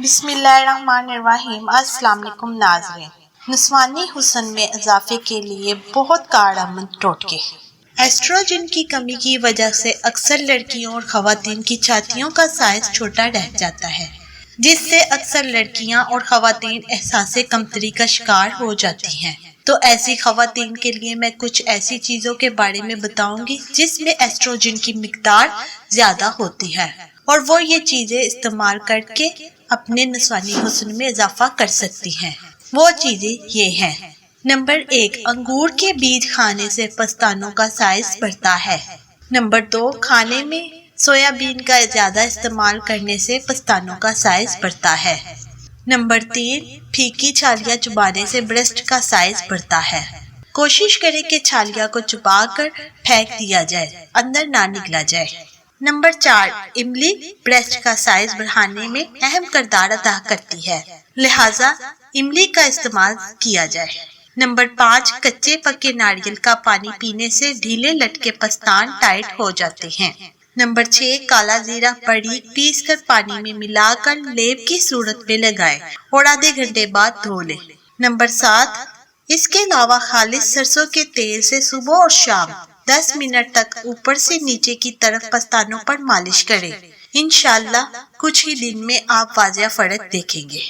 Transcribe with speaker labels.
Speaker 1: بسم اللہ الرحمن الرحیم۔ السلام علیکم ناظرین۔ نسوانی حسن میں اضافے کے لیے بہت کارآمد ٹوٹکے۔ ایسٹروجن کی کمی کی وجہ سے اکثر لڑکیوں اور خواتین کی چھاتیوں کا سائز چھوٹا رہ جاتا ہے، جس سے اکثر لڑکیاں اور خواتین احساس کمتری کا شکار ہو جاتی ہیں۔ تو ایسی خواتین کے لیے میں کچھ ایسی چیزوں کے بارے میں بتاؤں گی جس میں ایسٹروجن کی مقدار زیادہ ہوتی ہے، اور وہ یہ چیزیں استعمال کر کے اپنے نسوانی حسن میں اضافہ کر سکتی ہیں۔ وہ چیزیں یہ ہیں۔ نمبر 1، انگور کے بیج کھانے سے پستانوں کا سائز بڑھتا ہے۔ نمبر 2، کھانے میں سویا بین کا زیادہ استعمال کرنے سے پستانوں کا سائز بڑھتا ہے۔ نمبر 3، پھیکی چھالیاں چبانے سے بریسٹ کا سائز بڑھتا ہے۔ کوشش کریں کہ چھالیاں کو چبا کر پھینک دیا جائے، اندر نہ نکلا جائے۔ نمبر 4، املی بریسٹ کا سائز بڑھانے میں اہم کردار ادا کرتی ہے، لہٰذا املی کا استعمال کیا جائے۔ نمبر 5، کچے پکے ناریل کا پانی پینے سے ڈھیلے لٹکے پستان ٹائٹ ہو جاتے ہیں۔ نمبر 6، کالا زیرہ باریک پیس کر پانی میں ملا کر لیپ کی صورت میں لگائیں اور آدھے گھنٹے بعد دھو لیں۔ نمبر 7، اس کے علاوہ خالص سرسوں کے تیل سے صبح اور شام 10 منٹ تک اوپر سے نیچے کی طرف پستانوں پر مالش کریں۔ انشاءاللہ کچھ ہی دن میں آپ واضح فرق دیکھیں گے۔